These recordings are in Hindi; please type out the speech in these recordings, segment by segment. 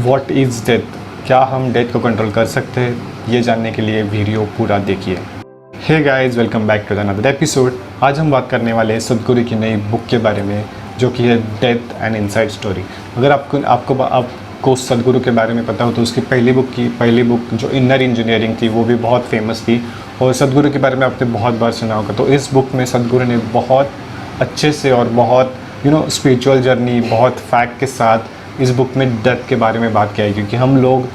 व्हाट इज़ डेथ, क्या हम डेथ को कंट्रोल कर सकते हैं? ये जानने के लिए वीडियो पूरा देखिए। Hey guys, welcome back to another episode. आज हम बात करने वाले हैं सदगुरु की नई बुक के बारे में, जो कि है डेथ एंड इनसाइड स्टोरी। अगर आपको सदगुरु के बारे में पता हो तो उसकी पहली बुक जो इनर इंजीनियरिंग थी वो भी बहुत फेमस थी, और सदगुरु के बारे में आपने बहुत बार सुना होगा। तो इस बुक में सदगुरु ने बहुत अच्छे से और बहुत स्पिरिचुअल जर्नी, बहुत फैक्ट के साथ इस बुक में डेथ के बारे में बात किया है। क्योंकि हम लोग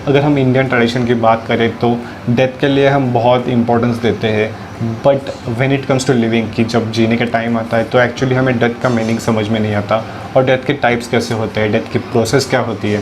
अगर हम इंडियन ट्रेडिशन की बात करें तो डेथ के लिए हम बहुत इंपॉर्टेंस देते हैं, but when it comes to living, कि जब जीने का टाइम आता है तो एक्चुअली हमें डेथ का मीनिंग समझ में नहीं आता, और डेथ के टाइप्स कैसे होते हैं, डेथ की प्रोसेस क्या होती है।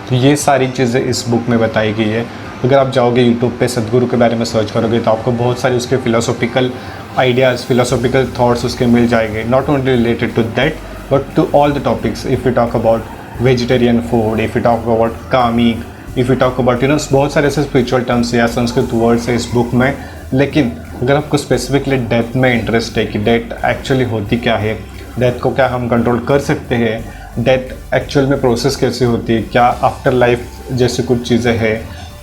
तो ये सारी चीज़ें इस बुक में बताई गई है। अगर आप जाओगे यूट्यूब पे सदगुरु के बारे में सर्च करोगे तो आपको बहुत सारे उसके फिलोसॉफिकल आइडियाज़, फिलोसॉफिकल थॉट्स उसके मिल जाएंगे, not only related to that but to all the topics. If you talk about vegetarian food, if you talk about comic, if you talk about बहुत सारे ऐसे स्पिरिचुअल टर्म्स या संस्कृत वर्ड्स है इस बुक में। लेकिन अगर आपको स्पेसिफिकली डेथ में इंटरेस्ट है कि डेथ एक्चुअली होती क्या है, डेथ को क्या हम कंट्रोल कर सकते हैं, डेथ एक्चुअल में प्रोसेस कैसे होती है, क्या आफ्टर लाइफ जैसे कुछ चीज़ें हैं,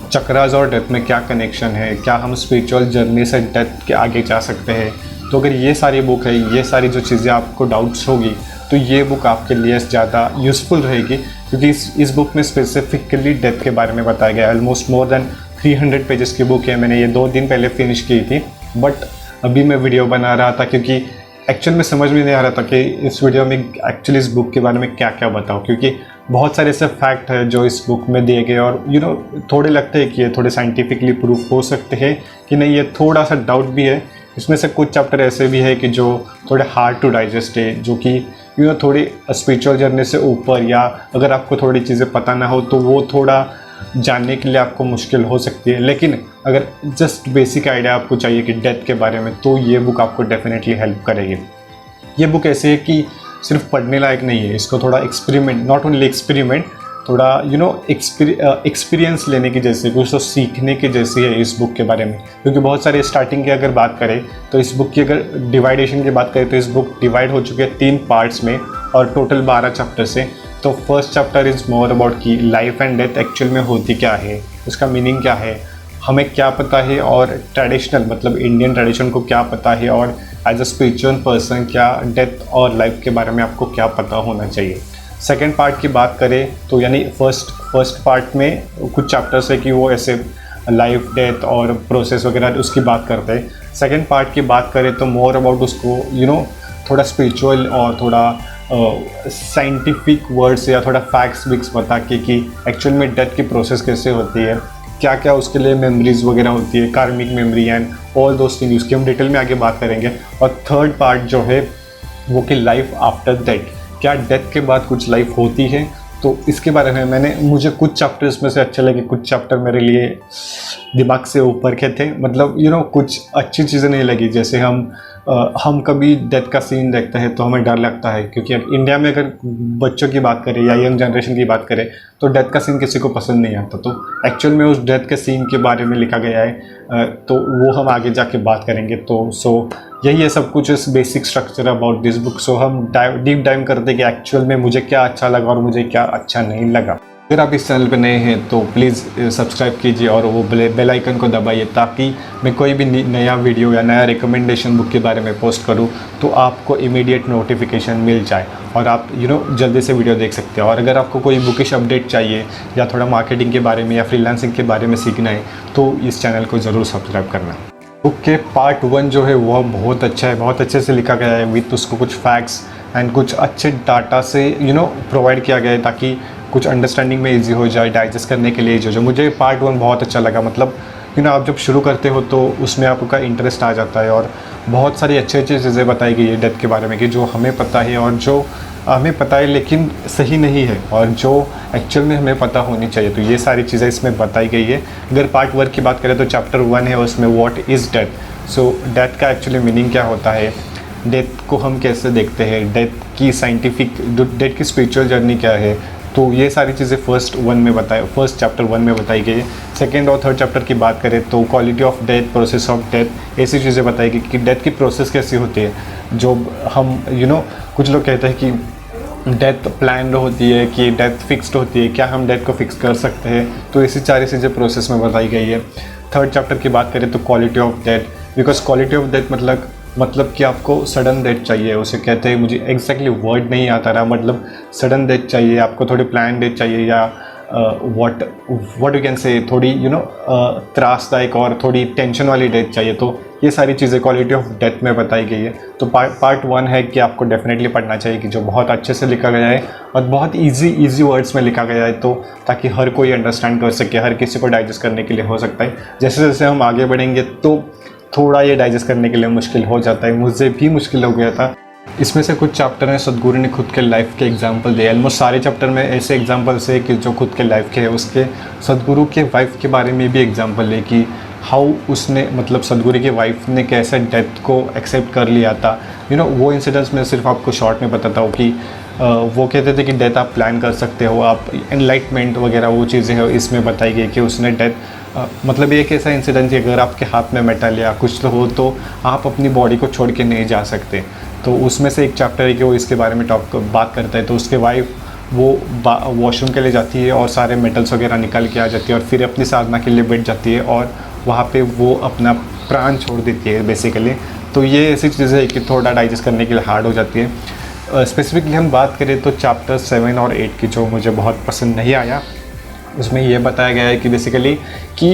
चक्रास और डेथ में क्या कनेक्शन है, क्या हम स्पिरिचुअल जर्नी से डेथ के आगे जा सकते हैं। तो अगर ये सारी बुक है, ये सारी जो चीज़ें आपको डाउट्स होगी, तो ये बुक आपके लिए ज़्यादा यूज़फुल रहेगी। क्योंकि इस बुक में स्पेसिफिकली डेथ के बारे में बताया गया है। ऑलमोस्ट मोर देन 300 पेजेस की बुक है। मैंने ये 2 दिन पहले फिनिश की थी, बट अभी मैं वीडियो बना रहा था क्योंकि एक्चुअल में समझ में नहीं आ रहा था कि इस वीडियो में एक्चुअली इस बुक के बारे में क्या क्या बताऊँ। क्योंकि बहुत सारे ऐसे फैक्ट है जो इस बुक में दिए गए, और थोड़े लगते हैं कि ये थोड़े साइंटिफिकली प्रूफ हो सकते हैं कि नहीं, ये थोड़ा सा डाउट भी है। इसमें से कुछ चैप्टर ऐसे भी है कि जो थोड़े हार्ड टू डाइजेस्ट है, जो कि थोड़ी स्पिरिचुअल जर्नी से ऊपर, या अगर आपको थोड़ी चीज़ें पता ना हो तो वो थोड़ा जानने के लिए आपको मुश्किल हो सकती है। लेकिन अगर जस्ट बेसिक आइडिया आपको चाहिए कि डेथ के बारे में, तो ये बुक आपको डेफिनेटली हेल्प करेगी। ये बुक ऐसे है कि सिर्फ पढ़ने लायक नहीं है, इसको थोड़ा एक्सपेरिमेंट, नॉट ओनली एक्सपेरिमेंट, थोड़ा एक्सपीरियंस लेने की जैसे, कुछ तो सीखने की जैसी है इस बुक के बारे में। क्योंकि बहुत सारे स्टार्टिंग की अगर बात करें तो इस बुक की अगर डिवाइडेशन की बात करें तो इस बुक डिवाइड हो चुकी है 3 पार्ट्स में, और टोटल 12 चैप्टर से। तो first chapter is more about कि लाइफ एंड डेथ एक्चुअल में होती क्या है, उसका मीनिंग क्या है, हमें क्या पता है, और ट्रेडिशनल मतलब इंडियन ट्रेडिशन को क्या पता है, और एज अ स्पिरिचुअल पर्सन क्या डेथ और लाइफ के बारे में आपको क्या पता होना चाहिए। सेकेंड पार्ट की बात करें तो यानी फर्स्ट पार्ट में कुछ चैप्टर्स है कि वो ऐसे लाइफ, डेथ और प्रोसेस वगैरह उसकी बात करते हैं। सेकेंड पार्ट की बात करें तो मोर अबाउट उसको थोड़ा स्पिरिचुअल और थोड़ा साइंटिफिक वर्ड्स या थोड़ा फैक्ट्स विक्स बता के कि एक्चुअल में डेथ की प्रोसेस कैसे होती है, क्या क्या उसके लिए मेमोरीज वगैरह होती है, कार्मिक memory and all those things, उसकी हम डिटेल में आगे बात करेंगे। और थर्ड पार्ट जो है वो कि लाइफ आफ्टर डेथ, क्या डेथ के बाद कुछ लाइफ होती है। तो इसके बारे में मुझे कुछ चैप्टर्स में से अच्छे लगे, कुछ चैप्टर मेरे लिए दिमाग से ऊपर के थे। मतलब कुछ अच्छी चीज़ें नहीं लगी। जैसे हम कभी डेथ का सीन देखते हैं तो हमें डर लगता है, क्योंकि इंडिया में अगर बच्चों की बात करें या यंग जनरेशन की बात करें तो डेथ का सीन किसी को पसंद नहीं आता। तो एक्चुअल में उस डेथ के सीन के बारे में लिखा गया है, तो वो हम आगे जाके बात करेंगे। तो यही है सब कुछ, इस basic structure about this book. So हम डीप डाइव करते कि एक्चुअल में मुझे क्या अच्छा लगा और मुझे क्या अच्छा नहीं लगा। अगर आप इस चैनल पर नए हैं तो प्लीज़ सब्सक्राइब कीजिए और वो बेल आइकन को दबाइए, ताकि मैं कोई भी नया वीडियो या नया रिकमेंडेशन बुक के बारे में पोस्ट करूं तो आपको इमीडिएट नोटिफिकेशन मिल जाए और आप जल्दी से वीडियो देख सकते हैं। और अगर आपको कोई बुकिश अपडेट चाहिए या थोड़ा मार्केटिंग के बारे में या फ्रीलांसिंग के बारे में सीखना है तो इस चैनल को ज़रूर सब्सक्राइब करना। बुक के पार्ट 1 जो है वह बहुत अच्छा है, बहुत अच्छे से लिखा गया है, विथ उसको कुछ फैक्ट्स एंड कुछ अच्छे डाटा से प्रोवाइड किया गया है, ताकि कुछ अंडरस्टैंडिंग में इजी हो जाए, डाइजेस्ट करने के लिए इजी हो जाए। मुझे पार्ट 1 बहुत अच्छा लगा। मतलब आप जब शुरू करते हो तो उसमें आपका इंटरेस्ट आ जाता है, और बहुत सारी अच्छी चीज़ें बताई गई है डेथ के बारे में कि जो हमें पता है और जो हमें पता है लेकिन सही नहीं है, और जो एक्चुअल में हमें पता होनी चाहिए। तो ये सारी चीज़ें इसमें बताई गई है। अगर पार्ट 1 की बात करें तो चैप्टर 1 है, उसमें what is death. So death का एक्चुअली मीनिंग क्या होता है, डेथ को हम कैसे देखते हैं, डेथ की साइंटिफिक, डेथ की स्पिरिचुअल जर्नी क्या है। तो ये सारी चीज़ें फर्स्ट चैप्टर 1 में बताई गई है। सेकेंड और थर्ड चैप्टर की बात करें तो quality of death, process of death, ऐसी चीज़ें बताई गई कि डेथ की प्रोसेस कैसी होती है। जो हम कुछ लोग कहते हैं कि डेथ प्लान होती है, कि डेथ फिक्स्ड होती है, क्या हम डेथ को फिक्स कर सकते हैं, तो ऐसी सारी चीज़ें प्रोसेस में बताई गई है। थर्ड चैप्टर की बात करें तो quality of death, because quality of death मतलब कि आपको सडन डेथ चाहिए, उसे कहते हैं, मुझे एग्जैक्टली वर्ड नहीं आता रहा, मतलब सडन डेथ चाहिए आपको, थोड़ी प्लान डेथ चाहिए, या व्हाट यू कैन से थोड़ी त्रासदायक और थोड़ी टेंशन वाली डेथ चाहिए। तो ये सारी चीज़ें क्वालिटी ऑफ डेथ में बताई गई है। तो पार्ट 1 है कि आपको डेफिनेटली पढ़ना चाहिए, कि जो बहुत अच्छे से लिखा गया है और बहुत इजी वर्ड्स में लिखा गया है, तो ताकि हर कोई अंडरस्टैंड कर सके, हर किसी को डाइजेस्ट करने के लिए हो सकता है। जैसे जैसे हम आगे बढ़ेंगे तो थोड़ा ये डाइजेस्ट करने के लिए मुश्किल हो जाता है, मुझे भी मुश्किल हो गया था। इसमें से कुछ चैप्टर हैं सद्गुरु ने खुद के लाइफ के एग्जाम्पल दिए, ऑलमोस्ट सारे चैप्टर में ऐसे एग्जाम्पल्स है कि जो खुद के लाइफ के है, उसके सद्गुरु के वाइफ के बारे में भी एग्जाम्पल है कि हाउ उसने, मतलब सद्गुरु की वाइफ ने कैसे डेथ को एक्सेप्ट कर लिया था। वो इंसिडेंट्स में सिर्फ आपको शॉर्ट में बताता हूँ कि वो कहते थे कि डेथ आप प्लान कर सकते हो, आप एनलाइटमेंट वगैरह वो चीज़ें हैं इसमें बताई गई कि उसने डेथ मतलब एक ऐसा इंसिडेंट है, अगर आपके हाथ में मेटल या कुछ तो हो तो आप अपनी बॉडी को छोड़ के नहीं जा सकते। तो उसमें से एक चैप्टर है कि वो इसके बारे में बात करता है। तो उसके वाइफ वो वॉशरूम के लिए जाती है और सारे मेटल्स वगैरह निकल के आ जाती है और फिर अपनी साधना के लिए बैठ जाती है और वहाँ पे वो अपना प्राण छोड़ देती है बेसिकली। तो ये ऐसी चीज़ें है कि थोड़ा डाइजेस्ट करने के लिए हार्ड हो जाती है। स्पेसिफिकली हम बात करें तो चैप्टर 7 और 8 की जो मुझे बहुत पसंद नहीं आया, उसमें ये बताया गया है कि बेसिकली कि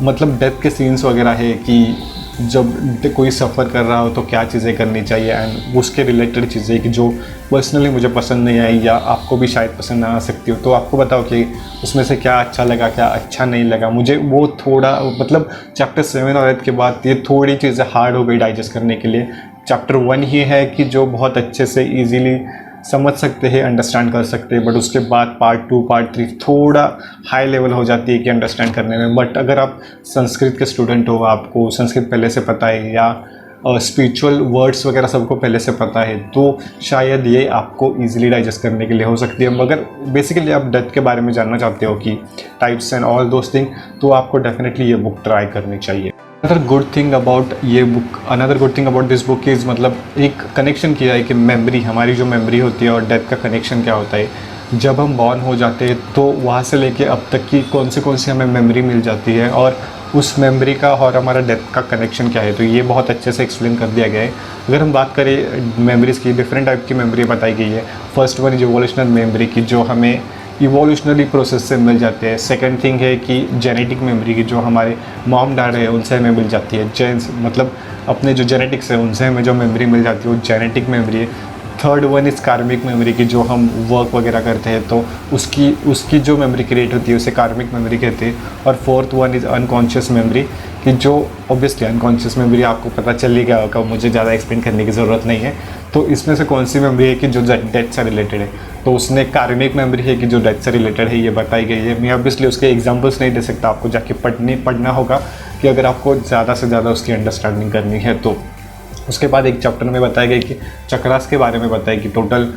मतलब डेथ के सीन्स वगैरह है कि जब कोई सफ़र कर रहा हो तो क्या चीज़ें करनी चाहिए, एंड उसके रिलेटेड चीज़ें कि जो पर्सनली मुझे पसंद नहीं आई या आपको भी शायद पसंद ना आ सकती हो। तो आपको बताओ कि उसमें से क्या अच्छा लगा, क्या अच्छा नहीं लगा। मुझे वो थोड़ा मतलब चैप्टर 7 और 8 के बाद ये थोड़ी चीज़ें हार्ड हो गई डाइजेस्ट करने के लिए। चैप्टर 1 ही है कि जो बहुत अच्छे से ईजीली समझ सकते हैं, अंडरस्टैंड कर सकते हैं, बट उसके बाद पार्ट 2 पार्ट 3 थोड़ा हाई लेवल हो जाती है कि अंडरस्टैंड करने में। बट अगर आप संस्कृत के स्टूडेंट हो, आपको संस्कृत पहले से पता है या स्पिरिचुअल वर्ड्स वगैरह सबको पहले से पता है, तो शायद ये आपको इजीली डाइजेस्ट करने के लिए हो सकती है। मगर बेसिकली आप डेथ के बारे में जानना चाहते हो कि types and all those thing, तो आपको डेफिनेटली ये बुक ट्राई करनी चाहिए। Another good thing about this book is, मतलब एक कनेक्शन किया है कि मेमोरी, हमारी जो मेमोरी होती है और डेथ का कनेक्शन क्या होता है। जब हम बॉर्न हो जाते हैं तो वहाँ से लेके अब तक की कौन सी हमें मेमोरी मिल जाती है और उस मेमोरी का और हमारा डेथ का कनेक्शन क्या है। तो ये बहुत अच्छे से एक्सप्लेन कर दिया गया है। अगर हम बात करें मेमोरीज़ की, डिफरेंट टाइप की मेमोरी बताई गई है। फर्स्ट वन इज इवोल्यूशनल मेमोरी की, जो हमें इवोल्यूशनरी प्रोसेस से मिल जाते हैं। सेकंड थिंग है कि जेनेटिक मेमोरी की, जो हमारे मॉम डैड है उनसे हमें मिल जाती है। जेन्स मतलब अपने जो जेनेटिक्स है उनसे हमें जो मेमोरी मिल जाती है वो जेनेटिक मेमोरी है। थर्ड वन इज़ कार्मिक मेमोरी की, जो हम वर्क वगैरह करते हैं तो उसकी जो मेमोरी क्रिएट होती है उसे कार्मिक मेमोरी कहते हैं। और fourth one is unconscious memory कि जो ऑब्वियसली अनकॉन्शियस मेमोरी आपको पता चल ही गया होगा, मुझे ज़्यादा एक्सप्लेन करने की ज़रूरत नहीं है। तो इसमें से कौन सी मेमोरी है कि जो डेथ से रिलेटेड है, तो उसने कार्मिक मेमोरी है कि जो डेथ से रिलेटेड है, ये बताई गई है। मैं ऑब्वियसली उसके एग्जांपल्स नहीं दे सकता, आपको जाके पढ़ना होगा कि अगर आपको ज़्यादा से ज़्यादा उसकी अंडरस्टैंडिंग करनी है तो। उसके बाद एक चैप्टर में बताया गया कि चक्रास के बारे में बताया कि टोटल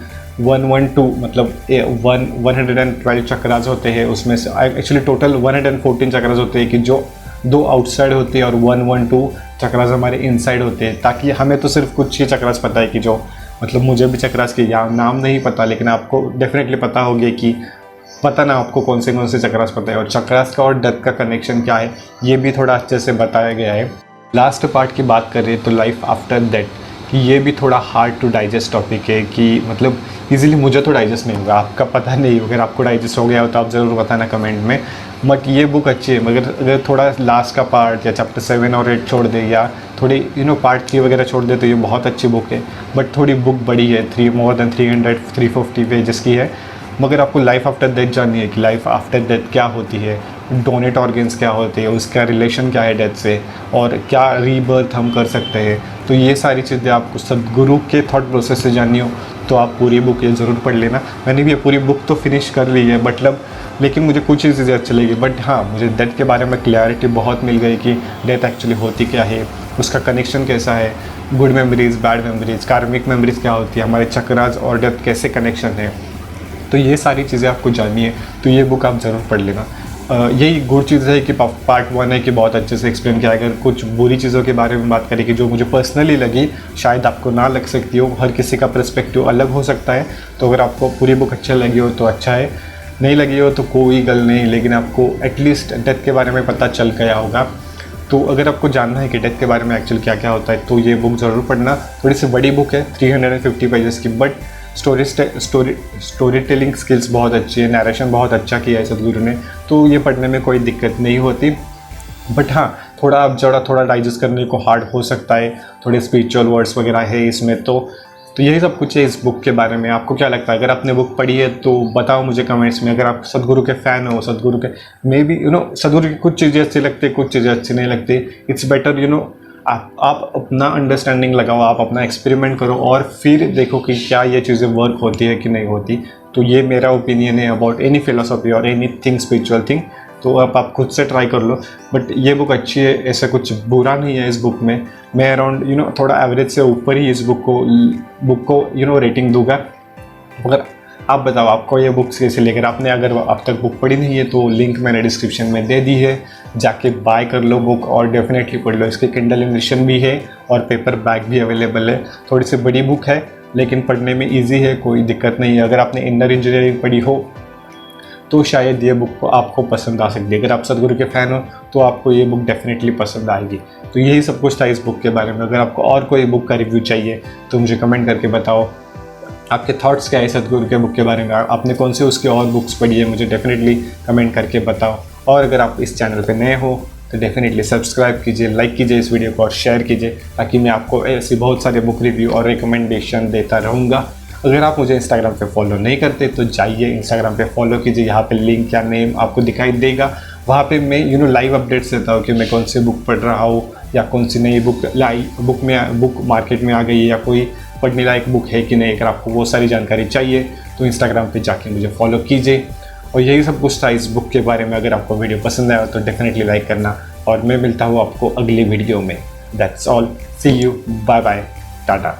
112 मतलब 112 चक्रास होते हैं। उसमें से एक्चुअली टोटल 114 चक्रास होते हैं कि जो 2 आउटसाइड होती है और 112 चक्रास हमारे इनसाइड होते हैं। ताकि हमें तो सिर्फ कुछ ही चक्रास पता है कि जो मतलब मुझे भी चक्रास के नाम नहीं पता, लेकिन आपको डेफिनेटली पता होगा कि पता ना आपको कौन से चक्रास पता है और चक्रास का और डेथ का कनेक्शन क्या है, ये भी थोड़ा अच्छे से बताया गया है। लास्ट पार्ट की बात करें तो लाइफ आफ्टर डेथ कि ये भी थोड़ा हार्ड टू डाइजेस्ट टॉपिक है कि मतलब इजीली मुझे तो डाइजेस्ट नहीं होगा, आपका पता नहीं, अगर आपको डाइजेस्ट हो गया हो तो आप ज़रूर बताना कमेंट में। बट ये बुक अच्छी है, मगर अगर थोड़ा लास्ट का पार्ट या चैप्टर 7 और 8 छोड़ दे या थोड़ी पार्ट 3 वगैरह छोड़ दे तो ये बहुत अच्छी बुक है। बट थोड़ी बुक बड़ी है, मोर देन 350 पेजेस की है। मगर आपको लाइफ आफ्टर डेथ जाननी है कि लाइफ आफ्टर डेथ क्या होती है, डोनेट ऑर्गेन्स क्या होते हैं, उसका रिलेशन क्या है डेथ से, और क्या रीबर्थ हम कर सकते हैं। तो ये सारी चीज़ें आपको सद्गुरु के थॉट प्रोसेस से जाननी हो तो आप पूरी बुक ये ज़रूर पढ़ लेना। मैंने भी ये पूरी बुक तो फिनिश कर ली है मतलब, लेकिन मुझे कुछ ही चीज़ें अच्छी लगी। बट हाँ, मुझे डेथ के बारे में क्लैरिटी बहुत मिल गई कि डेथ एक्चुअली होती क्या है, उसका कनेक्शन कैसा है, गुड मेमोरीज़, बैड मेमोरीज़, कार्मिक मेमोरीज़ क्या होती है, हमारे चक्रास और डेथ कैसे कनेक्शन है। तो ये सारी चीज़ें आपको जाननी है तो ये बुक आप ज़रूर पढ़ लेना। यही गुड चीज़ है कि पार्ट 1 है कि बहुत अच्छे से एक्सप्लेन किया। अगर कुछ बुरी चीज़ों के बारे में बात करें कि जो मुझे पर्सनली लगी, शायद आपको ना लग सकती हो, हर किसी का पर्सपेक्टिव अलग हो सकता है। तो अगर आपको पूरी बुक अच्छा लगी हो तो अच्छा है, नहीं लगी हो तो कोई गल नहीं, लेकिन आपको एटलीस्ट डेथ के बारे में पता चल गया होगा। तो अगर आपको जानना है कि डेथ के बारे में एक्चुअल क्या क्या होता है तो ये बुक ज़रूर पढ़ना। थोड़ी सी बड़ी बुक है, 350 पेजेस की, बट स्टोरी टेलिंग स्किल्स बहुत अच्छी है, नरेशन बहुत अच्छा किया है सदगुरु ने, तो ये पढ़ने में कोई दिक्कत नहीं होती। बट हाँ, थोड़ा डाइजेस्ट करने को हार्ड हो सकता है, थोड़े स्पिरिचुअल वर्ड्स वगैरह है इसमें। तो यही सब कुछ है इस बुक के बारे में। आपको क्या लगता है? अगर आपने बुक पढ़ी है तो बताओ मुझे कमेंट्स में। अगर आप सदगुरु के फ़ैन हो, सदगुरु के मे बी सदगुरु की कुछ चीज़ें अच्छी लगती है, कुछ चीज़ें अच्छी नहीं लगती। इट्स बेटर आप अपना अंडरस्टैंडिंग लगाओ, आप अपना एक्सपेरिमेंट करो और फिर देखो कि क्या ये चीज़ें वर्क होती है कि नहीं होती। तो ये मेरा ओपिनियन है अबाउट एनी फिलोसॉफी और एनी थिंग स्पिरिचुअल थिंग। तो अब आप खुद से ट्राई कर लो। बट ये बुक अच्छी है, ऐसा कुछ बुरा नहीं है इस बुक में। मैं अराउंड थोड़ा एवरेज से ऊपर ही इस बुक को रेटिंग दूंगा। अगर आप बताओ आपको ये बुक्स कैसे लेकर, आपने अगर अब तक बुक पढ़ी नहीं है तो लिंक मैंने डिस्क्रिप्शन में दे दी है, जाके बाय कर लो बुक और डेफिनेटली पढ़ लो। इसकी किंडल एडिशन भी है और पेपर बैग भी अवेलेबल है। थोड़ी सी बड़ी बुक है लेकिन पढ़ने में ईजी है, कोई दिक्कत नहीं है। अगर आपने इनर इंजीनियरिंग पढ़ी हो तो शायद ये बुक आपको पसंद आ सकती है। अगर आप सदगुरु के फ़ैन हो तो आपको ये बुक डेफिनेटली पसंद आएगी। तो यही सब कुछ था इस बुक के बारे में। अगर आपको और कोई बुक का रिव्यू चाहिए तो मुझे कमेंट करके बताओ आपके थॉट्स क्या है सदगुरु के बुक के बारे में, आपने कौन से उसके और बुक्स पढ़ी है, मुझे डेफिनेटली कमेंट करके बताओ। और अगर आप इस चैनल पर नए हो तो डेफिनेटली सब्सक्राइब कीजिए, लाइक कीजिए इस वीडियो को और शेयर कीजिए, ताकि मैं आपको ऐसी बहुत सारे बुक रिव्यू और रिकमेंडेशन देता रहूँगा। अगर आप मुझे इंस्टाग्राम पे फॉलो नहीं करते तो जाइए इंस्टाग्राम पे फॉलो कीजिए, यहाँ पे लिंक या नेम आपको दिखाई देगा। वहाँ पे मैं लाइव अपडेट्स देता हूँ कि मैं कौन सी बुक पढ़ रहा हूँ या कौन सी नई बुक मार्केट में आ गई है या कोई पढ़ने लायक बुक है कि नहीं। अगर आपको वो सारी जानकारी चाहिए तो इंस्टाग्राम पे जाके मुझे फॉलो कीजिए। और यही सब कुछ था इस बुक के बारे में। अगर आपको वीडियो पसंद आया तो डेफिनेटली लाइक करना और मैं मिलता हूँ आपको अगली वीडियो में। That's all, see you, bye bye, Tata.